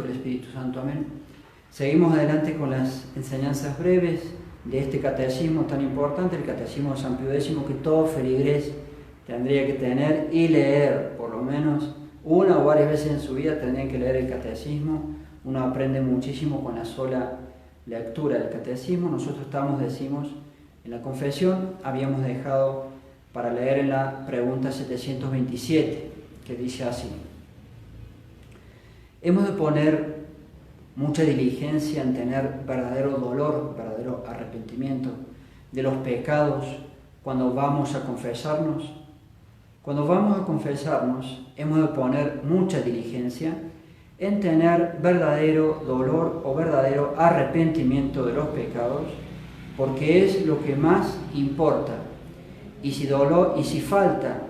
del Espíritu Santo, amén. Seguimos adelante con las enseñanzas breves de este catecismo tan importante, el catecismo de San Pío X, que todo feligrés tendría que tener y leer, por lo menos una o varias veces en su vida tendrían que leer el catecismo. Uno aprende muchísimo con la sola lectura del catecismo. Nosotros decimos, en la confesión habíamos dejado para leer en la pregunta 727, que dice así: hemos de poner mucha diligencia en tener verdadero dolor, verdadero arrepentimiento de los pecados cuando vamos a confesarnos. Cuando vamos a confesarnos, hemos de poner mucha diligencia en tener verdadero dolor o verdadero arrepentimiento de los pecados, porque es lo que más importa. Y si falta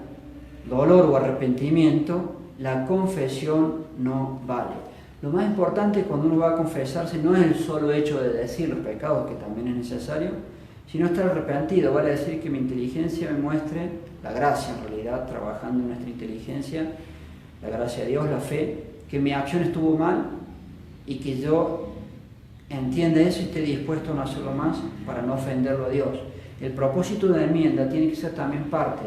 dolor o arrepentimiento, la confesión no vale. Lo más importante cuando uno va a confesarse no es el solo hecho de decir los pecados, que también es necesario, sino estar arrepentido. Vale decir que mi inteligencia me muestre la gracia, en realidad, trabajando en nuestra inteligencia, la gracia de Dios, la fe, que mi acción estuvo mal y que yo entienda eso y esté dispuesto a no hacerlo más para no ofenderlo a Dios. El propósito de enmienda tiene que ser también parte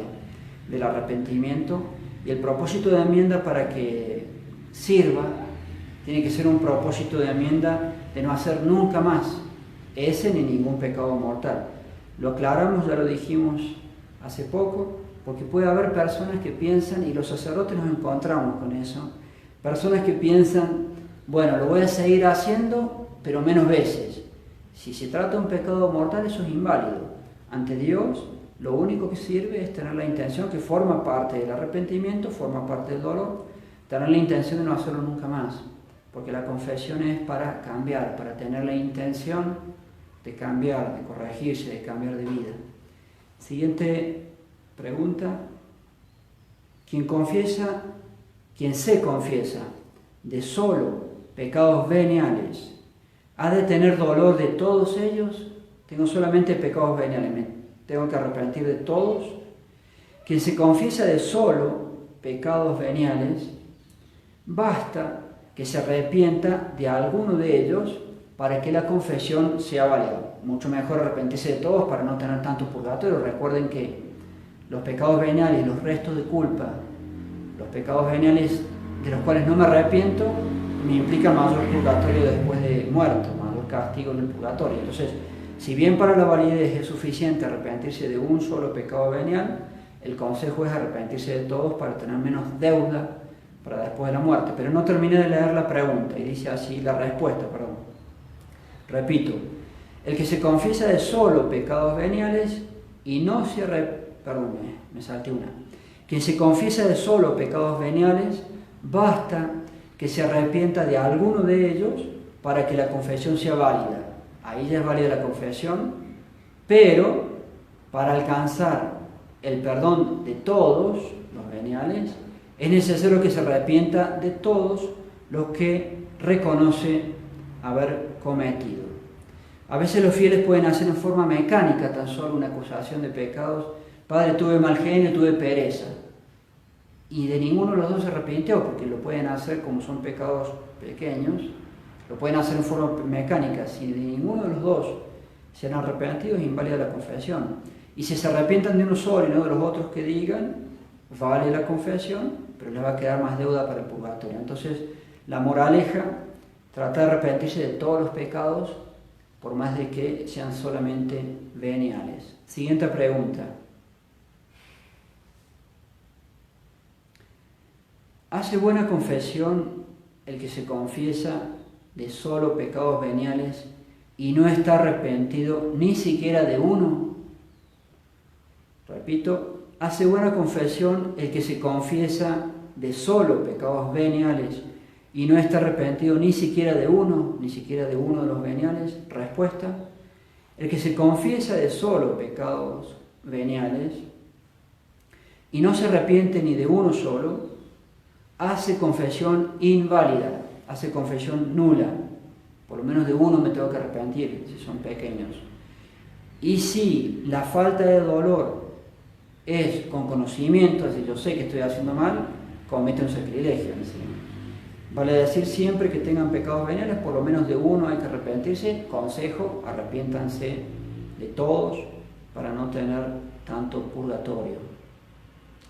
del arrepentimiento, y el propósito de enmienda, para que sirva, tiene que ser un propósito de enmienda de no hacer nunca más ese ni ningún pecado mortal. Lo aclaramos, ya lo dijimos hace poco, porque puede haber personas que piensan, y los sacerdotes nos encontramos con eso, personas que piensan, bueno, lo voy a seguir haciendo, pero menos veces. Si se trata de un pecado mortal, eso es inválido. Ante Dios, lo único que sirve es tener la intención, que forma parte del arrepentimiento, forma parte del dolor, tener la intención de no hacerlo nunca más, porque la confesión es para cambiar, para tener la intención de cambiar, de corregirse, de cambiar de vida. Siguiente pregunta: quien se confiesa de solo pecados veniales, ¿ha de tener dolor de todos ellos? Tengo solamente pecados veniales, me tengo que arrepentir de todos. Quien se confiesa de solo pecados veniales, basta que se arrepienta de alguno de ellos para que la confesión sea válida. Mucho mejor arrepentirse de todos para no tener tanto purgatorio. Recuerden que los pecados veniales, los restos de culpa, los pecados veniales de los cuales no me arrepiento, me implican mayor purgatorio después de muerto, mayor castigo en el purgatorio. Entonces, si bien para la validez es suficiente arrepentirse de un solo pecado venial, el consejo es arrepentirse de todos para tener menos deuda para después de la muerte. Pero no terminé de leer la pregunta, y dice así la respuesta, perdón. Repito: el que se confiesa de solo pecados veniales y no se me salté una. Quien se confiesa de solo pecados veniales, basta que se arrepienta de alguno de ellos para que la confesión sea válida. Ahí ya es válida la confesión, pero para alcanzar el perdón de todos los veniales, es necesario que se arrepienta de todos los que reconoce haber cometido. A veces los fieles pueden hacer en forma mecánica tan solo una acusación de pecados: Padre, tuve mal genio, tuve pereza. Y de ninguno de los dos se arrepintió, porque lo pueden hacer como son pecados pequeños, lo pueden hacer en forma mecánica. Si de ninguno de los dos se han arrepentido, es inválida la confesión. Y si se arrepientan de uno solo y no de los otros que digan, vale la confesión, pero les va a quedar más deuda para el purgatorio. Entonces, la moraleja: trata de arrepentirse de todos los pecados, por más de que sean solamente veniales. Siguiente pregunta: ¿hace buena confesión el que se confiesa de solo pecados veniales y no está arrepentido ni siquiera de uno? Repito: ¿hace buena confesión el que se confiesa de solo pecados veniales y no está arrepentido ni siquiera de uno de los veniales? Respuesta: el que se confiesa de solo pecados veniales y no se arrepiente ni de uno solo, hace confesión inválida, hace confesión nula. Por lo menos de uno me tengo que arrepentir, si son pequeños. Y si la falta de dolor es con conocimiento, si yo sé que estoy haciendo mal, comete un sacrilegio encima. Vale decir, siempre que tengan pecados veniales, por lo menos de uno hay que arrepentirse. Consejo, arrepiéntanse de todos para no tener tanto purgatorio.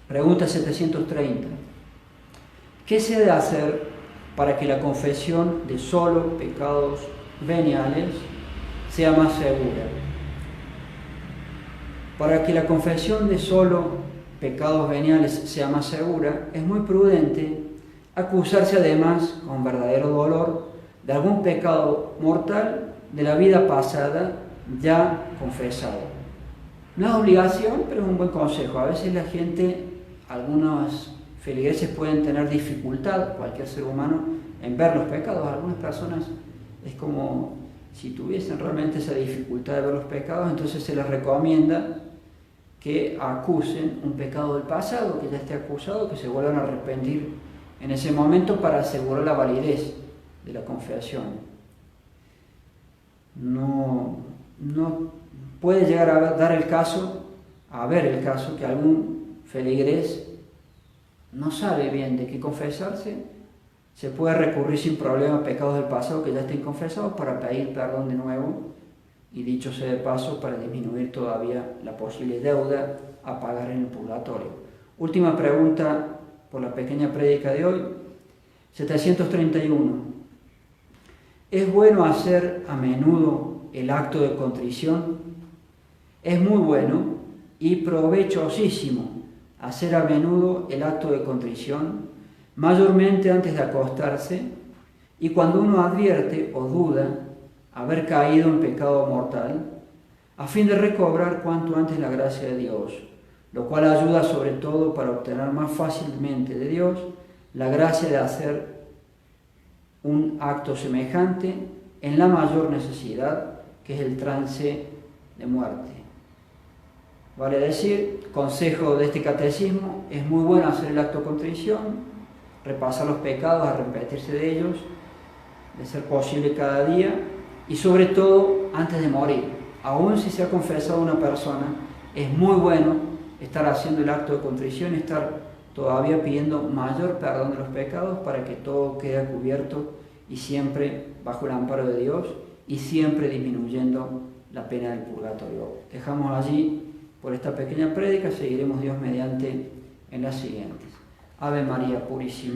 Pregunta 730. ¿Qué se debe hacer para que la confesión de solo pecados veniales sea más segura? Para que la confesión de solo pecados veniales sea más segura, es muy prudente acusarse además con verdadero dolor de algún pecado mortal de la vida pasada ya confesado. No es obligación, pero es un buen consejo. A veces la gente, algunos feligreses pueden tener dificultad, cualquier ser humano, en ver los pecados. Algunas personas es como si tuviesen realmente esa dificultad de ver los pecados, entonces se les recomienda que acusen un pecado del pasado, que ya esté acusado, que se vuelvan a arrepentir en ese momento para asegurar la validez de la confesión. No puede llegar a ver el caso que algún feligrés no sabe bien de qué confesarse. Se puede recurrir sin problema a pecados del pasado que ya estén confesados para pedir perdón de nuevo, y dicho sea de paso, para disminuir todavía la posible deuda a pagar en el purgatorio. Última pregunta por la pequeña prédica de hoy, 731. ¿Es bueno hacer a menudo el acto de contrición? Es muy bueno y provechosísimo hacer a menudo el acto de contrición, mayormente antes de acostarse y cuando uno advierte o duda haber caído en pecado mortal, a fin de recobrar cuanto antes la gracia de Dios, lo cual ayuda sobre todo para obtener más fácilmente de Dios la gracia de hacer un acto semejante en la mayor necesidad, que es el trance de muerte. Vale decir, consejo de este catecismo, es muy bueno hacer el acto de contrición, repasar los pecados, arrepentirse de ellos, de ser posible cada día, y sobre todo antes de morir. Aún si se ha confesado una persona, es muy bueno estar haciendo el acto de contrición, estar todavía pidiendo mayor perdón de los pecados para que todo quede cubierto y siempre bajo el amparo de Dios y siempre disminuyendo la pena del purgatorio. Dejamos allí por esta pequeña prédica, seguiremos Dios mediante en las siguientes. Ave María Purísima.